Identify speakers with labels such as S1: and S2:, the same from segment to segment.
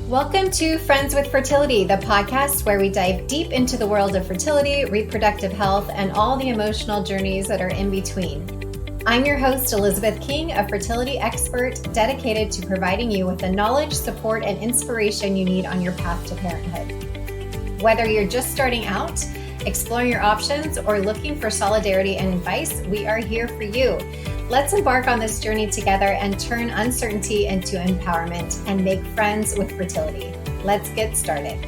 S1: Welcome to Friends with Fertility, the podcast where we dive deep into the world of fertility, reproductive health, and all the emotional journeys that are in between. I'm your host, Elizabeth King, a fertility expert dedicated to providing you with the knowledge, support, and inspiration you need on your path to parenthood. Whether you're just starting out, exploring your options, or looking for solidarity and advice, we are here for you. Let's embark on this journey together and turn uncertainty into empowerment and make friends with fertility. Let's get started.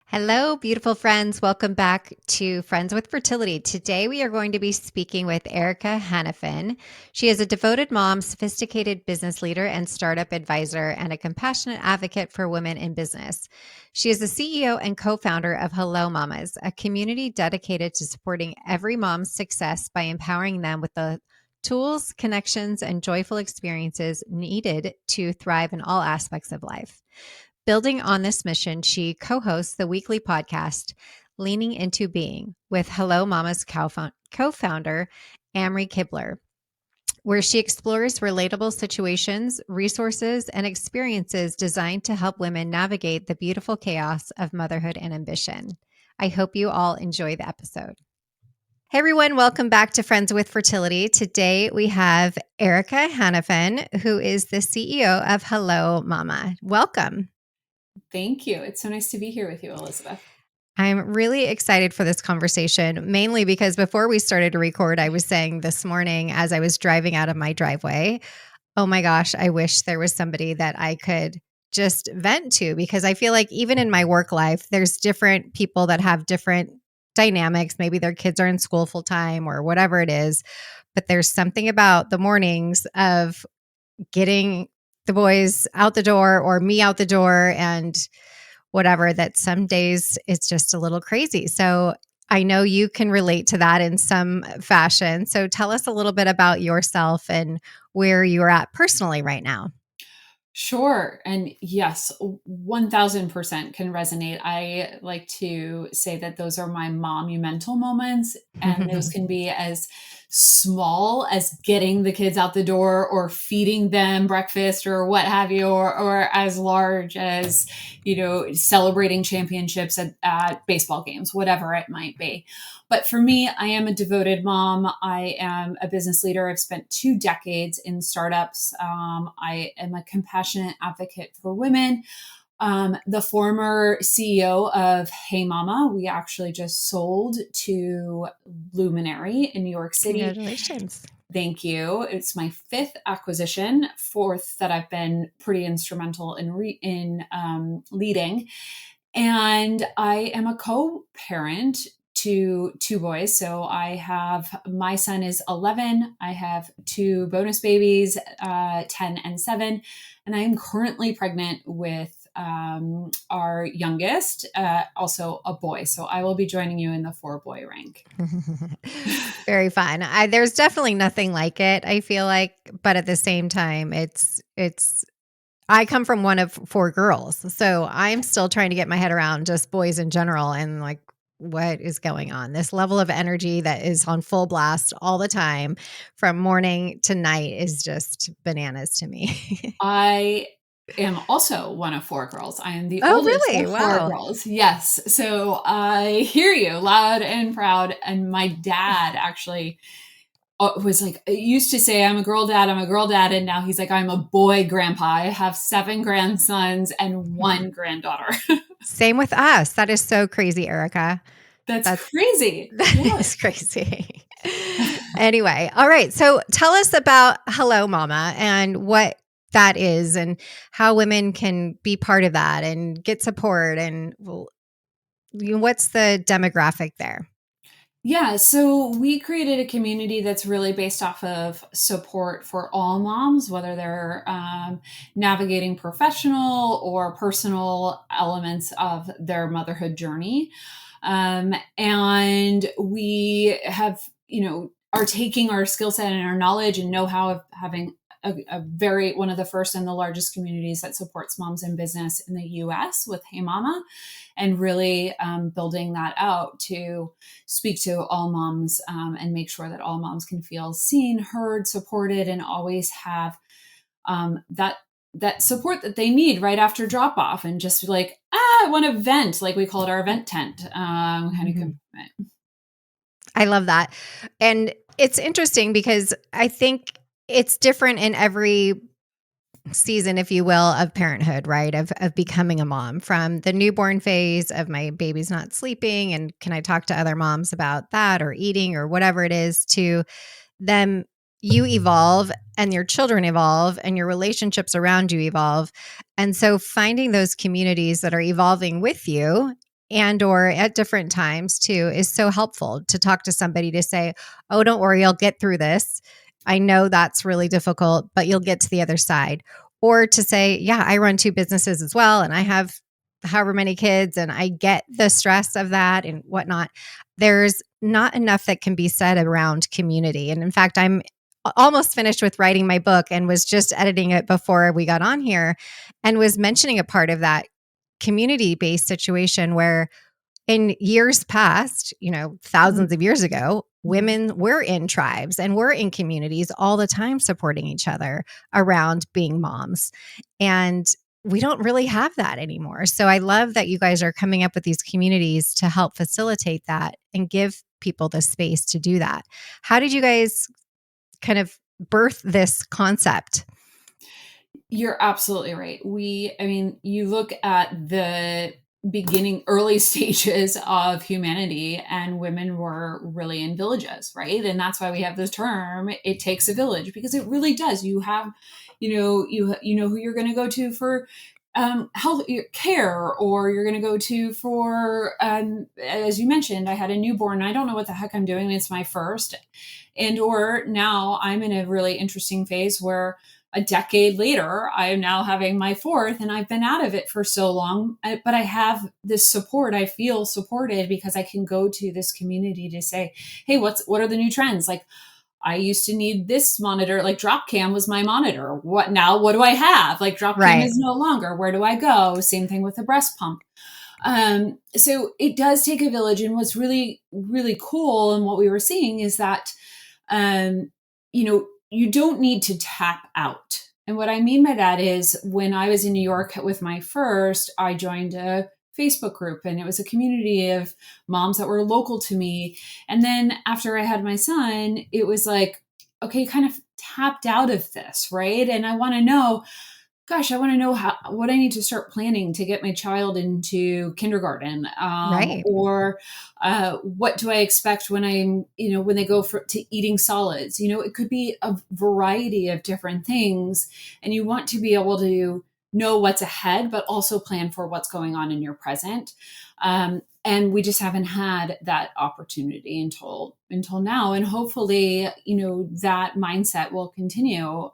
S1: Hello, beautiful friends. Welcome back to Friends with Fertility. Today, we are going to be speaking with Erika Hanafin. She is a devoted mom, sophisticated business leader, and startup advisor, and a compassionate advocate for women in business. She is the CEO and co-founder of Hello Mamas, a community dedicated to supporting every mom's success by empowering them with the tools, connections, and joyful experiences needed to thrive in all aspects of life. Building on this mission, she co-hosts the weekly podcast, Leaning Into Being, with Hello Mama's co-founder, Amri Kibbler, where she explores relatable situations, resources, and experiences designed to help women navigate the beautiful chaos of motherhood and ambition. I hope you all enjoy the episode. Hey everyone, welcome back to Friends with Fertility. Today we have Erika Hanafin, who is the CEO of Hello Mama. Welcome.
S2: Thank you. It's so nice to be here with you, Elizabeth.
S1: I'm really excited for this conversation, mainly because before we started to record, I was saying this morning as I was driving out of my driveway, oh my gosh, I wish there was somebody that I could just vent to, because I feel like even in my work life, there's different people that have different dynamics. Maybe their kids are in school full time or whatever it is, but there's something about the mornings of getting the boys out the door or me out the door and whatever, that some days it's just a little crazy. So I know you can relate to that in some fashion. So tell us a little bit about yourself and where you're at personally right now.
S2: Sure. And yes, 1000% can resonate. I like to say that those are my monumental moments, and those can be as small as getting the kids out the door or feeding them breakfast or what have you, or as large as, celebrating championships at baseball games, whatever it might be. But for me, I am a devoted mom. I am a business leader. I've spent 2 decades in startups. I am a compassionate advocate for women. The former CEO of Hey Mama, we actually just sold to Luminary in New York City.
S1: Congratulations.
S2: Thank you. It's my 5th acquisition, 4th that I've been pretty instrumental in leading. And I am a co-parent to 2 boys. So my son is 11. I have 2 bonus babies, 10 and 7. And I am currently pregnant with our youngest, also a boy. So I will be joining you in the 4-boy rank.
S1: Very fun. There's definitely nothing like it, I feel like, but at the same time, I come from one of 4 girls, so I'm still trying to get my head around just boys in general and like what is going on. This level of energy that is on full blast all the time from morning to night is just bananas to me.
S2: I am also one of 4 girls. I am the oldest
S1: really?
S2: of 4
S1: Wow.
S2: girls. Yes. So I hear you loud and proud. And my dad actually was like, used to say, I'm a girl dad. And now he's like, I'm a boy grandpa. I have 7 grandsons and 1 granddaughter.
S1: Same with us. That is so crazy, Erika.
S2: That's crazy.
S1: That is crazy. Anyway, all right. So tell us about Hello Mama and what that is and how women can be part of that and get support, and what's the demographic there?
S2: Yeah, so we created a community that's really based off of support for all moms, whether they're navigating professional or personal elements of their motherhood journey. And we have, are taking our skill set and our knowledge and know-how of having one of the first and the largest communities that supports moms in business in the US with Hey Mama, and really building that out to speak to all moms and make sure that all moms can feel seen, heard, supported, and always have that support that they need right after drop off, and just like, I want to vent, like we call it our event tent kind of commitment.
S1: I love that. And it's interesting because I think it's different in every season, if you will, of parenthood, right? Of becoming a mom, from the newborn phase of my baby's not sleeping and can I talk to other moms about that, or eating, or whatever it is, to them, you evolve and your children evolve and your relationships around you evolve. And so finding those communities that are evolving with you and or at different times too is so helpful, to talk to somebody to say, oh, don't worry, I'll get through this. I know that's really difficult, but you'll get to the other side. Or to say, yeah, I run 2 businesses as well, and I have however many kids, and I get the stress of that and whatnot. There's not enough that can be said around community. And in fact, I'm almost finished with writing my book and was just editing it before we got on here, and was mentioning a part of that community based situation where in years past, thousands of years ago, women were in tribes and were in communities all the time supporting each other around being moms. And we don't really have that anymore. So I love that you guys are coming up with these communities to help facilitate that and give people the space to do that. How did you guys kind of birth this concept?
S2: You're absolutely right. You look at the early stages of humanity, and women were really in villages, right? And that's why we have this term, it takes a village, because it really does. You have, you know who you're going to go to for health care, or you're going to go to for, as you mentioned, I had a newborn. I don't know what the heck I'm doing. It's my first. And or now I'm in a really interesting phase where a decade later, I am now having my fourth, and I've been out of it for so long, but I have this support. I feel supported because I can go to this community to say, hey, what are the new trends? Like, I used to need this monitor, like drop cam was my monitor. What do I have? Like, drop cam
S1: Right.
S2: is no longer. Where do I go? Same thing with the breast pump. So it does take a village. And what's really, really cool, and what we were seeing, is that, you don't need to tap out. And what I mean by that is, when I was in New York with my first, I joined a Facebook group, and it was a community of moms that were local to me. And then after I had my son, it was like, okay, kind of tapped out of this, right? And I want to know, what I need to start planning to get my child into kindergarten,
S1: Right.
S2: or what do I expect when when they go to eating solids. It could be a variety of different things, and you want to be able to know what's ahead, but also plan for what's going on in your present. And we just haven't had that opportunity until now, and hopefully, that mindset will continue.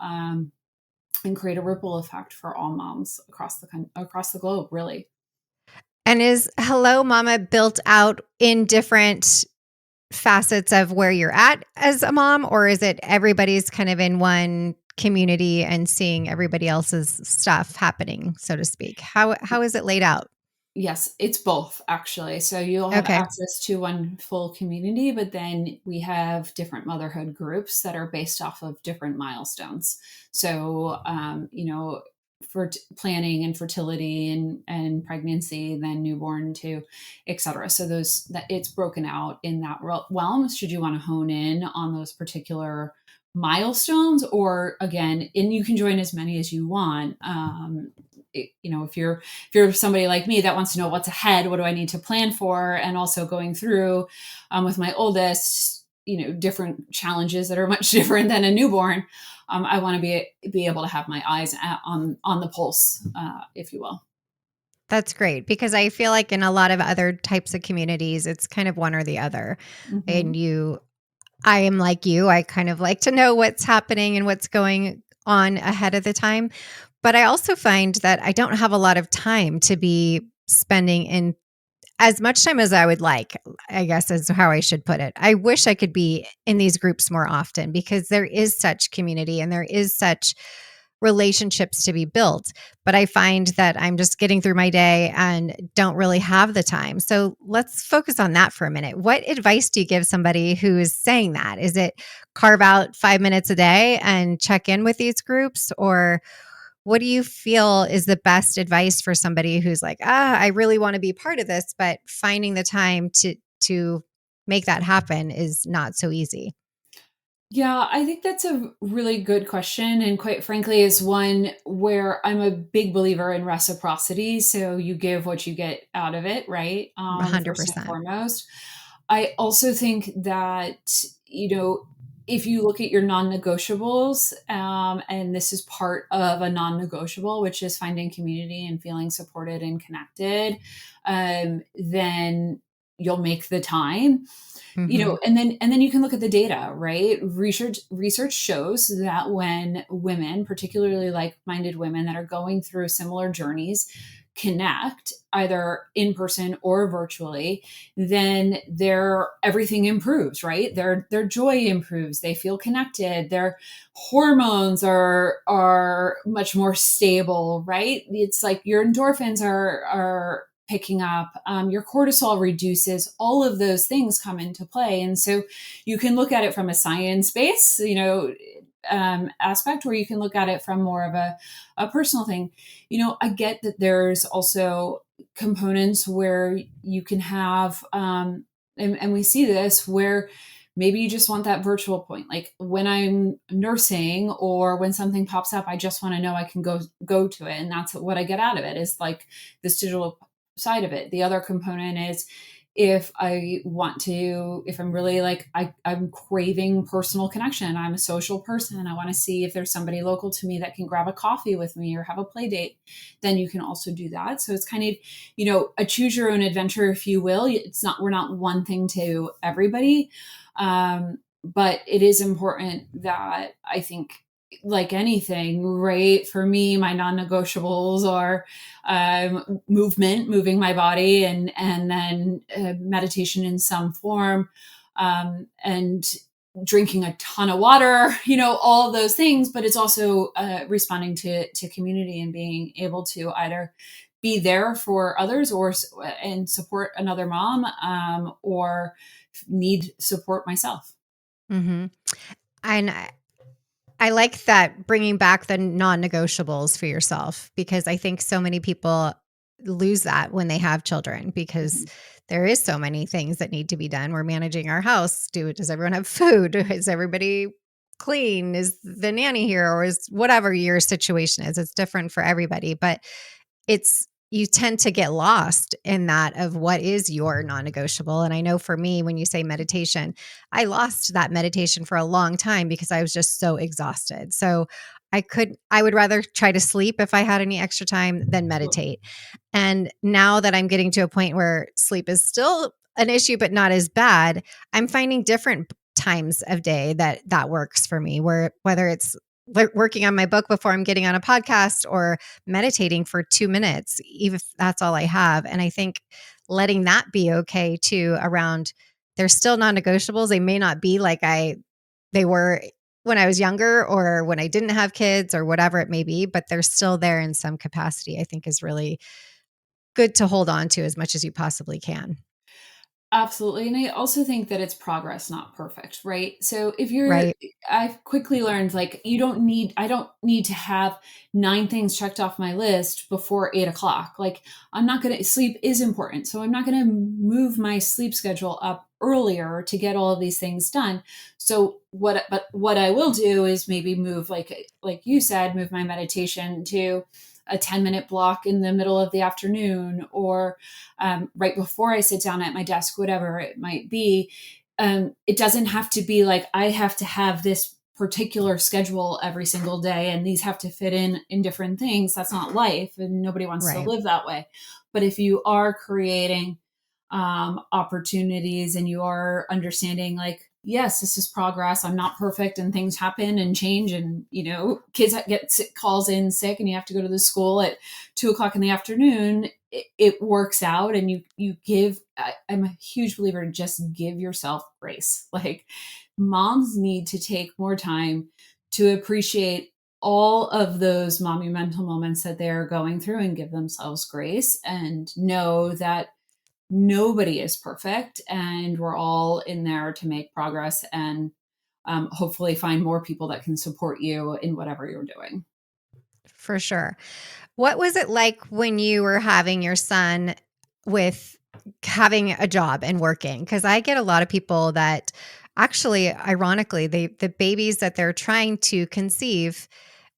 S2: And create a ripple effect for all moms across the globe, really.
S1: And is Hello Mama built out in different facets of where you're at as a mom, or is it everybody's kind of in one community and seeing everybody else's stuff happening, so to speak? How is it laid out?
S2: Yes, it's both, actually. So you'll have
S1: Okay.
S2: access to one full community, but then we have different motherhood groups that are based off of different milestones. So, for planning and fertility and pregnancy, then newborn to, et cetera. So that it's broken out in that realm. Should you want to hone in on those particular milestones, or again, and you can join as many as you want. If you're somebody like me that wants to know what's ahead, what do I need to plan for, and also going through with my oldest, different challenges that are much different than a newborn. I want to be able to have my eyes on the pulse, if you will.
S1: That's great, because I feel like in a lot of other types of communities, it's kind of one or the other.
S2: Mm-hmm.
S1: And I am like you, I kind of like to know what's happening and what's going on ahead of the time. But I also find that I don't have a lot of time to be spending in as much time as I would like, I guess is how I should put it. I wish I could be in these groups more often because there is such community and there is such relationships to be built. But I find that I'm just getting through my day and don't really have the time. So let's focus on that for a minute. What advice do you give somebody who is saying that? Is it carve out 5 minutes a day and check in with these groups? Or what do you feel is the best advice for somebody who's like, I really want to be part of this, but finding the time to make that happen is not so easy?
S2: Yeah, I think that's a really good question. And quite frankly, is one where I'm a big believer in reciprocity. So you give what you get out of it, right? First and
S1: 100%.
S2: foremost. I also think that, if you look at your non negotiables, and this is part of a non negotiable, which is finding community and feeling supported and connected, then you'll make the time,
S1: Hmm.
S2: and then you can look at the data, right? Research shows that when women, particularly like-minded women that are going through similar journeys, connect either in person or virtually, then their everything improves, right? Their joy improves, they feel connected, their hormones are much more stable, right? It's like your endorphins are picking up, your cortisol reduces, all of those things come into play. And so you can look at it from a science base, aspect, or you can look at it from more of a personal thing. I get that there's also components where you can have, and we see this where maybe you just want that virtual point. Like when I'm nursing or when something pops up, I just want to know I can go to it. And that's what I get out of it, is like this digital side of it. The other component is if I'm really like, I'm craving personal connection, I'm a social person, I want to see if there's somebody local to me that can grab a coffee with me or have a play date, then you can also do that. So it's kind of, a choose your own adventure, if you will. We're not one thing to everybody. But it is important that, I think, like anything, right? For me, my non-negotiables are moving my body, and then meditation in some form, and drinking a ton of water, all of those things. But it's also responding to community and being able to either be there for others and support another mom, or need support myself.
S1: Hmm. And I like that, bringing back the non-negotiables for yourself, because I think so many people lose that when they have children because
S2: Mhm.
S1: there is so many things that need to be done. We're managing our house. Does everyone have food? Is everybody clean? Is the nanny here, or is whatever your situation is? It's different for everybody, but it's you tend to get lost in that of what is your non-negotiable. And I know for me, when you say meditation, I lost that meditation for a long time because I was just so exhausted. So I would rather try to sleep if I had any extra time than meditate. And now that I'm getting to a point where sleep is still an issue, but not as bad, I'm finding different times of day that works for me, where whether it's working on my book before I'm getting on a podcast or meditating for 2 minutes, even if that's all I have. And I think letting that be okay too around, they're still non-negotiables. They may not be like they were when I was younger or when I didn't have kids or whatever it may be, but they're still there in some capacity. I think is really good to hold on to as much as you possibly can.
S2: Absolutely. And I also think that it's progress, not perfect, right? So
S1: Right.
S2: I've quickly learned, like, I don't need to have 9 things checked off my list before 8 o'clock. Like, sleep is important. So I'm not going to move my sleep schedule up earlier to get all of these things done. But what I will do is maybe move, like you said, move my meditation to a 10-minute block in the middle of the afternoon, or right before I sit down at my desk, whatever it might be. It doesn't have to be like I have to have this particular schedule every single day and these have to fit in different things. That's not life, and nobody wants to
S1: Right.
S2: live that way. But if you are creating opportunities, and you are understanding, like, yes, this is progress, I'm not perfect, and things happen and change, and kids get calls in sick and you have to go to the school at 2 o'clock in the afternoon. it works out, and you give. I'm a huge believer in just give yourself grace. Like, moms need to take more time to appreciate all of those monumental moments that they're going through and give themselves grace and know that nobody is perfect and we're all in there to make progress and hopefully find more people that can support you in whatever you're doing.
S1: For sure. What was it like when you were having your son with having a job and working? Because I get a lot of people that actually, ironically, the babies that they're trying to conceive,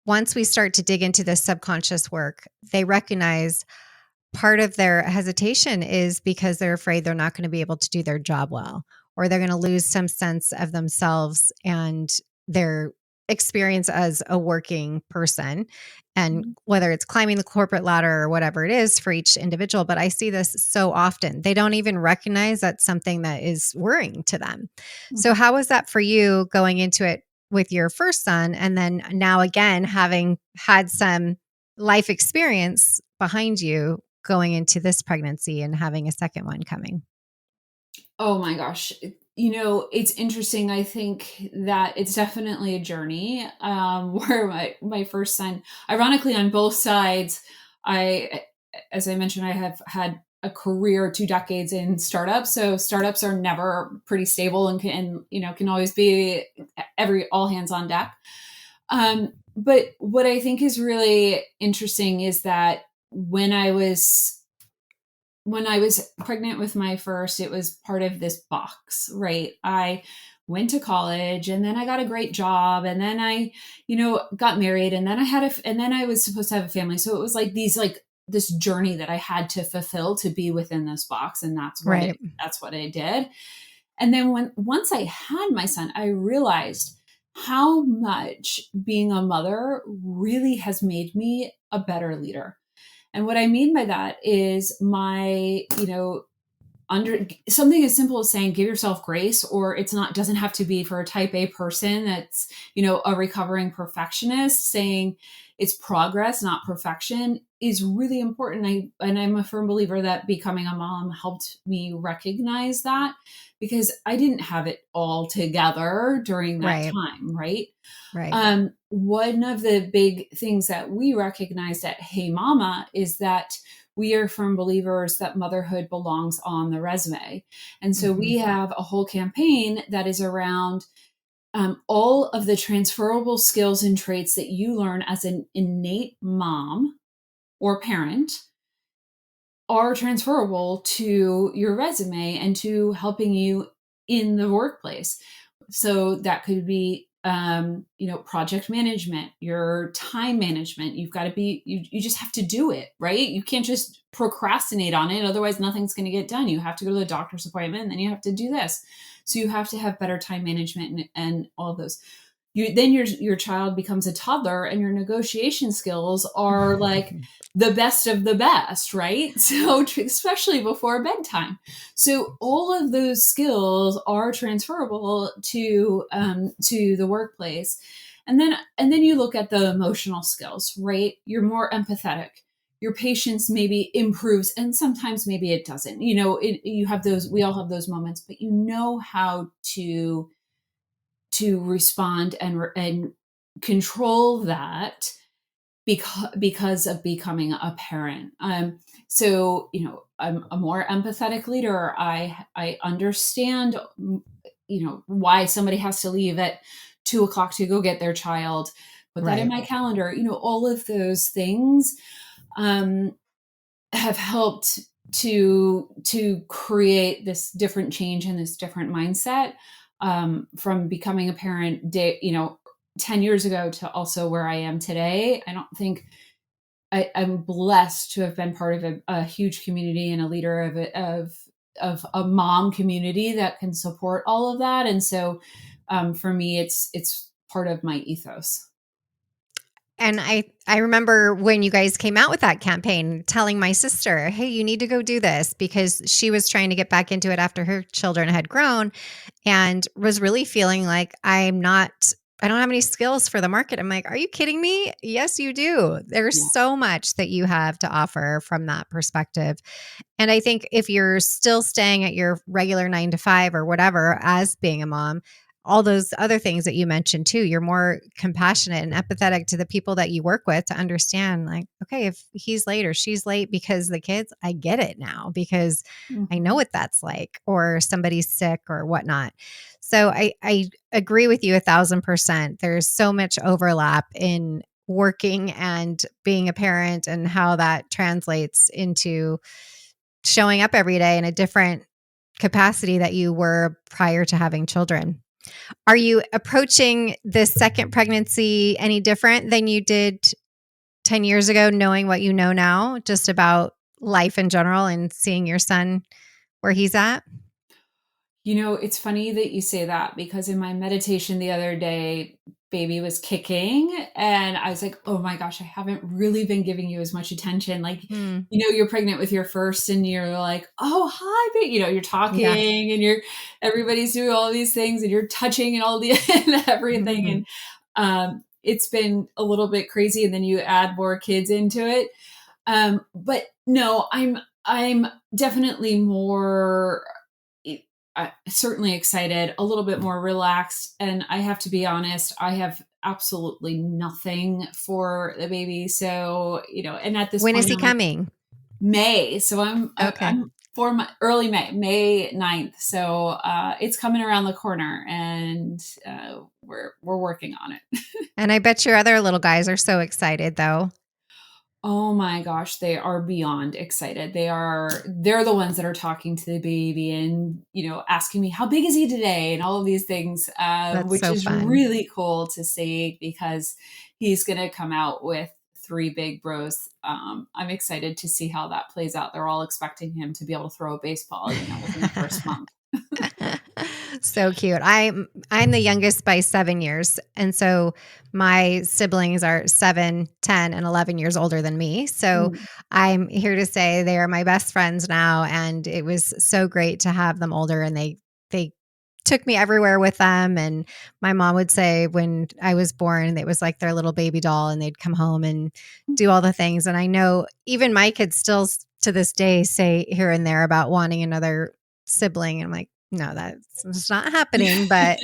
S1: once we start to dig into this subconscious work, they recognize part of their hesitation is because they're afraid they're not going to be able to do their job well, or they're going to lose some sense of themselves and their experience as a working person. And
S2: Mhm.
S1: whether it's climbing the corporate ladder or whatever it is for each individual, but I see this so often. They don't even recognize that's something that is worrying to them. So,
S2: Mhm.
S1: how was that for you going into it with your first son? And then now, again, having had some life experience behind you going into this pregnancy and having a second one coming.
S2: Oh my gosh. It's interesting. I think that it's definitely a journey where my first son, ironically, on both sides, I, as I mentioned, I have had a career 2 decades in startups. So startups are never pretty stable and can always be every all hands on deck. But what I think is really interesting is that when I was pregnant with my first, it was part of this box, right? I went to college and then I got a great job and then I got married and then and then I was supposed to have a family. So it was like this journey that I had to fulfill to be within this box. And
S1: Right.
S2: that's what I did. And then once I had my son, I realized how much being a mother really has made me a better leader. And what I mean by that is under something as simple as saying give yourself grace, or it's not doesn't have to be for a type A person that's a recovering perfectionist. Saying it's progress, not perfection, is really important. I'm a firm believer that becoming a mom helped me recognize that, because I didn't have it all together during that
S1: Right.
S2: time, right?
S1: Right.
S2: One of the big things that we recognized at Hey Mama is that we are firm believers that motherhood belongs on the resume. And so
S1: Hmm.
S2: we have a whole campaign that is around all of the transferable skills and traits that you learn as an innate mom or parent are transferable to your resume and to helping you in the workplace. So that could be project management, your time management. You just have to do it, right? You can't just procrastinate on it, otherwise nothing's going to get done. You have to go to the doctor's appointment and then you have to do this. So you have to have better time management and all of those. Your child becomes a toddler and your negotiation skills are like the best of the best, right? So especially before bedtime. So all of those skills are transferable to the workplace. And then you look at the emotional skills, right? You're more empathetic. Your patience maybe improves, and sometimes maybe it doesn't. You have those. We all have those moments, but you know how to respond and control that because of becoming a parent. So I'm a more empathetic leader. I understand why somebody has to leave at 2 o'clock to go get their child. Put that in
S1: Right.
S2: my calendar. All of those things um, have helped to create this different change and this different mindset from becoming a parent 10 years ago to also where I am today. I don't think I'm blessed to have been part of a huge community and a leader of a mom community that can support all of that. And so for me, it's part of my ethos.
S1: And I remember when you guys came out with that campaign telling my sister, "Hey, you need to go do this," because she was trying to get back into it after her children had grown and was really feeling like I don't have any skills for the market. I'm like, are you kidding me? Yes, you do. There's
S2: Yeah.
S1: so much that you have to offer from that perspective. And I think if you're still staying at your regular 9 to 5 or whatever as being a mom, all those other things that you mentioned too, you're more compassionate and empathetic to the people that you work with to understand, like, okay, if he's late or she's late because of the kids, I get it now because I know
S2: Mhm.
S1: what that's like, or somebody's sick or whatnot. So I agree with you 1,000%. There's so much overlap in working and being a parent and how that translates into showing up every day in a different capacity that you were prior to having children. Are you approaching this second pregnancy any different than you did 10 years ago, knowing what you know now, just about life in general and seeing your son where he's at?
S2: It's funny that you say that because in my meditation the other day, baby was kicking and I was like, oh my gosh, I haven't really been giving you as much attention. Like,
S1: Hmm.
S2: you're pregnant with your first and you're like, oh, hi, baby. You're
S1: Yes.
S2: talking and everybody's doing all these things and you're touching and all the and everything. And it's been a little bit crazy. And then you add more kids into it. But no, I'm definitely more certainly excited, a little bit more relaxed, and I have to be honest, I have absolutely nothing for the baby. So, and at this
S1: When is
S2: point
S1: he
S2: I'm like
S1: coming?
S2: May. So
S1: Okay.
S2: I'm for my early May 9th. So it's coming around the corner and we're working on it.
S1: And I bet your other little guys are so excited though.
S2: Oh my gosh, they are beyond excited. They're the ones that are talking to the baby and, asking me, how big is he today? And all of these things,
S1: That's
S2: which
S1: so
S2: is
S1: fun.
S2: really cool to see because he's going to come out with three big bros. I'm excited to see how that plays out. They're all expecting him to be able to throw a baseball, within the first month.
S1: So cute. I'm the youngest by 7 years. And so my siblings are 7, 10, and 11 years older than me. So
S2: Mm.
S1: I'm here to say they are my best friends now, and it was so great to have them older, and they took me everywhere with them. And my mom would say when I was born, it was like their little baby doll, and they'd come home and do all the things. And I know even my kids still to this day say here and there about wanting another sibling. And I'm like, no, that's it's not happening. But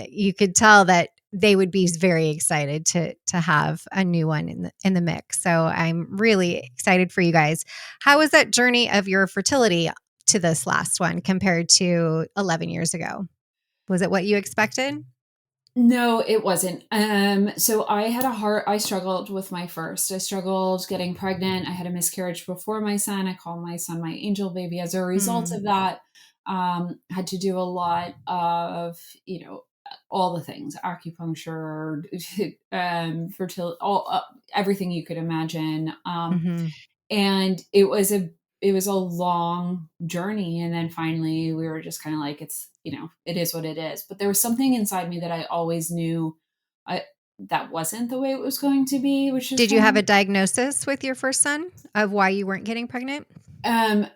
S1: you could tell that they would be very excited to have a new one in the mix. So I'm really excited for you guys. How was that journey of your fertility to this last one compared to 11 years ago? Was it what you expected?
S2: No, it wasn't. So I struggled with my first. I struggled getting pregnant. I had a miscarriage before my son. I call my son my angel baby as a result
S1: Hmm.
S2: of that. Had to do a lot of, all the things, acupuncture, fertility, everything you could imagine.
S1: Hmm.
S2: And it was a long journey, and then finally we were just kind of like, it's, it is what it is. But there was something inside me that I always knew I that wasn't the way it was going to be, which is
S1: Did you have
S2: funny.
S1: a diagnosis with your first son of why you weren't getting pregnant?
S2: um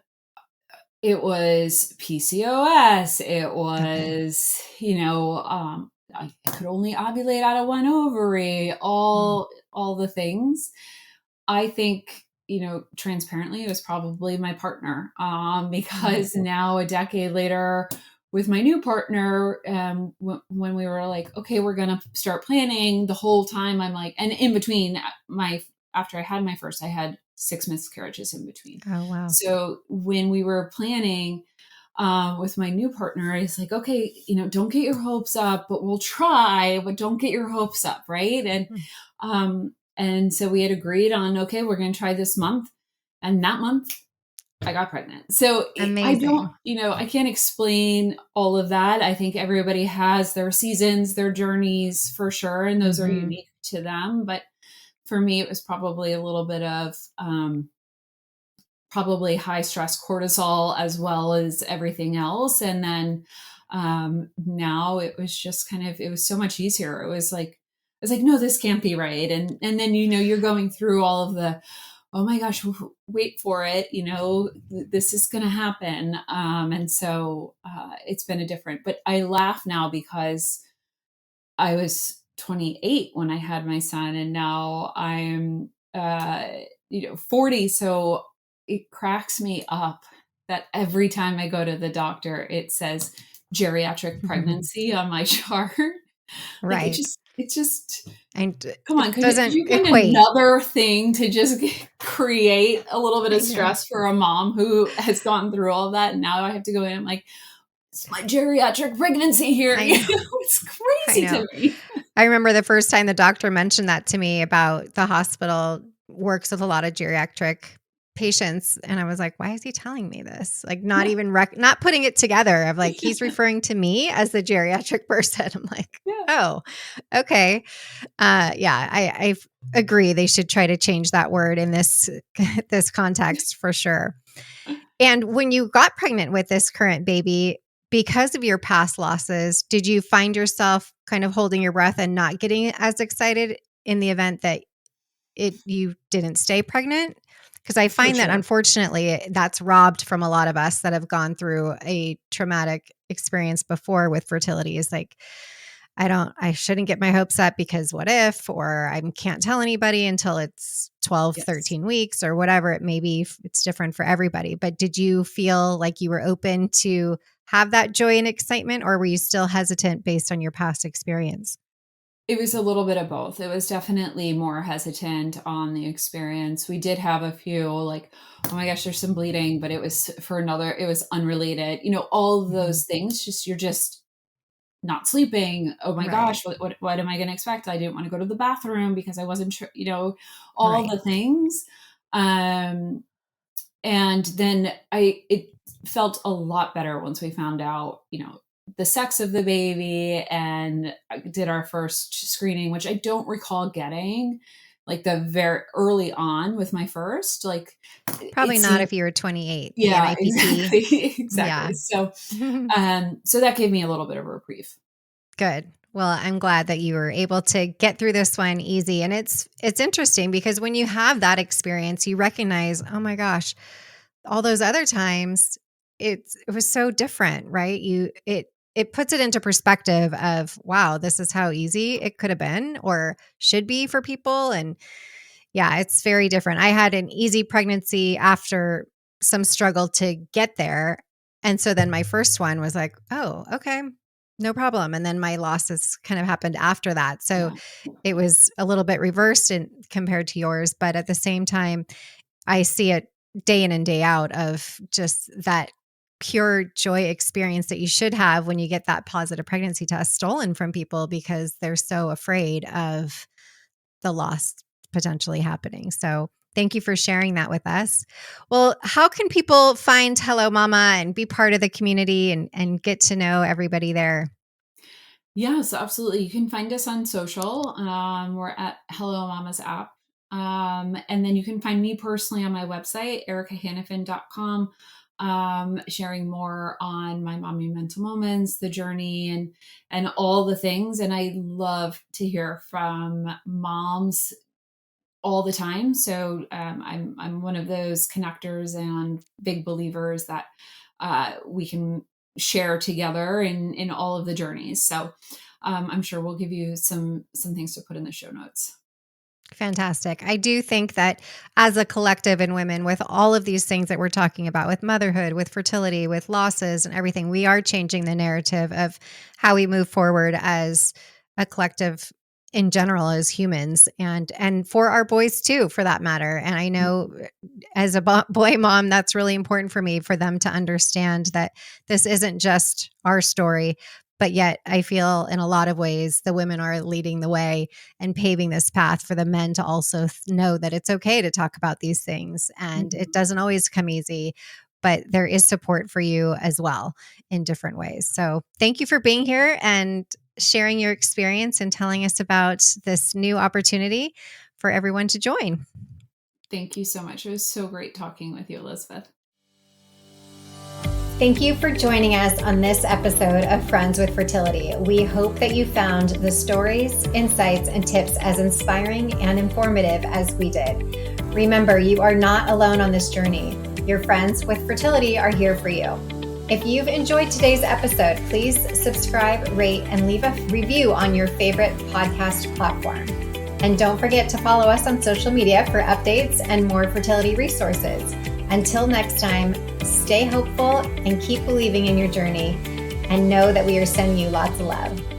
S2: it was PCOS. It
S1: Okay.
S2: was, I could only ovulate out of one ovary,
S1: Mm.
S2: all the things. I think, transparently, it was probably my partner,
S1: Mm.
S2: because now a decade later, with my new partner, when we were like, okay, we're gonna start planning, the whole time I'm like, and in between my after I had my first, I had 6 miscarriages in between.
S1: Oh, wow.
S2: So when we were planning, with my new partner, it's like, okay, don't get your hopes up, but we'll try, but don't get your hopes up, right?
S1: Mm.
S2: And so we had agreed on, okay, we're going to try this month, and that month I got pregnant. So I don't,
S1: Amazing.
S2: I can't explain all of that. I think everybody has their seasons, their journeys for sure, and those are
S1: Hmm.
S2: unique to them. But for me, it was probably a little bit of probably high stress cortisol as well as everything else. And then now it was just kind of, it was so much easier. It was like, no, this can't be right. And then, you're going through all of the, oh my gosh, wait for it. This is going to happen. And so it's been a different, but I laugh now because I was 28 when I had my son, and now I'm 40. So it cracks me up that every time I go to the doctor, it says geriatric pregnancy on my chart. Like
S1: Right.
S2: it just,
S1: And
S2: come on,
S1: it
S2: could
S1: doesn't
S2: you find
S1: equate.
S2: another thing to just create a little bit
S1: I
S2: of
S1: know.
S2: stress for a mom who has gone through all that? And now I have to go in. I'm like, it's my geriatric pregnancy here.
S1: I know.
S2: It's
S1: I
S2: crazy
S1: know.
S2: to me.
S1: I remember the first time the doctor mentioned that to me about the hospital works with a lot of geriatric patients. And I was like, why is he telling me this? Like not
S2: Yeah,
S1: even not putting it together of like, he's referring to me as the geriatric person. I'm like,
S2: yeah.
S1: oh, okay. Yeah, I agree. They should try to change that word in this, this context for sure. And when you got pregnant with this current baby, because of your past losses, did you find yourself kind of holding your breath and not getting as excited in the event that you didn't stay pregnant? Because I
S2: For
S1: find that
S2: sure.
S1: unfortunately that's robbed from a lot of us that have gone through a traumatic experience before with fertility is like, I shouldn't get my hopes up because what if, or I can't tell anybody until it's 12,
S2: Yes.
S1: 13 weeks or whatever it may be. It's different for everybody. But did you feel like you were open to have that joy and excitement, or were you still hesitant based on your past experience?
S2: It was a little bit of both. It was definitely more hesitant on the experience. We did have a few like, oh my gosh, there's some bleeding, but it was for another, it was unrelated. All of
S1: Mhm.
S2: those things, you're just not sleeping. Oh my
S1: Right.
S2: gosh, what am I going to expect? I didn't want to go to the bathroom because I wasn't sure, all
S1: Right.
S2: the things. Um, and then it felt a lot better once we found out, the sex of the baby, and I did our first screening, which I don't recall getting like the very early on with my first, like it
S1: Probably not
S2: seemed,
S1: if you were 28, the
S2: yeah,
S1: NIPT.
S2: exactly.
S1: Yeah.
S2: Exactly. So that gave me a little bit of a reprieve.
S1: Good. Well, I'm glad that you were able to get through this one easy. And it's interesting because when you have that experience, you recognize, oh my gosh, all those other times it was so different, right? It puts it into perspective of wow, this is how easy it could have been or should be for people. And yeah, it's very different. I had an easy pregnancy after some struggle to get there. And so then my first one was like, oh, okay, no problem. And then my losses kind of happened after that. So
S2: Yeah.
S1: it was a little bit reversed in, compared to yours. But at the same time, I see it day in and day out of just that pure joy experience that you should have when you get that positive pregnancy test stolen from people because they're so afraid of the loss potentially happening. So thank you for sharing that with us. Well, how can people find Hello Mama and be part of the community and get to know everybody there?
S2: Yes, absolutely. You can find us on social. We're at Hello Mama's app. And then you can find me personally on my website, erikahanafin.com, sharing more on my mommy mental moments, the journey, and all the things. And I love to hear from moms all the time. So I'm one of those connectors and big believers that we can share together in all of the journeys. So I'm sure we'll give you some things to put in the show notes.
S1: Fantastic. I do think that as a collective and women, with all of these things that we're talking about, with motherhood, with fertility, with losses and everything, we are changing the narrative of how we move forward as a collective in general as humans and for our boys too for that matter. And I know as a boy mom, that's really important for me for them to understand that this isn't just our story, but yet I feel in a lot of ways the women are leading the way and paving this path for the men to also know that it's okay to talk about these things. And it
S2: Mhm.
S1: doesn't always come easy, but there is support for you as well in different ways. So thank you for being here and sharing your experience and telling us about this new opportunity for everyone to join.
S2: Thank you so much. It was so great talking with you, Elizabeth.
S1: Thank you for joining us on this episode of Friends with Fertility. We hope that you found the stories, insights, and tips as inspiring and informative as we did. Remember, you are not alone on this journey. Your friends with fertility are here for you. If you've enjoyed today's episode, please subscribe, rate, and leave a review on your favorite podcast platform. And don't forget to follow us on social media for updates and more fertility resources. Until next time, stay hopeful and keep believing in your journey, and know that we are sending you lots of love.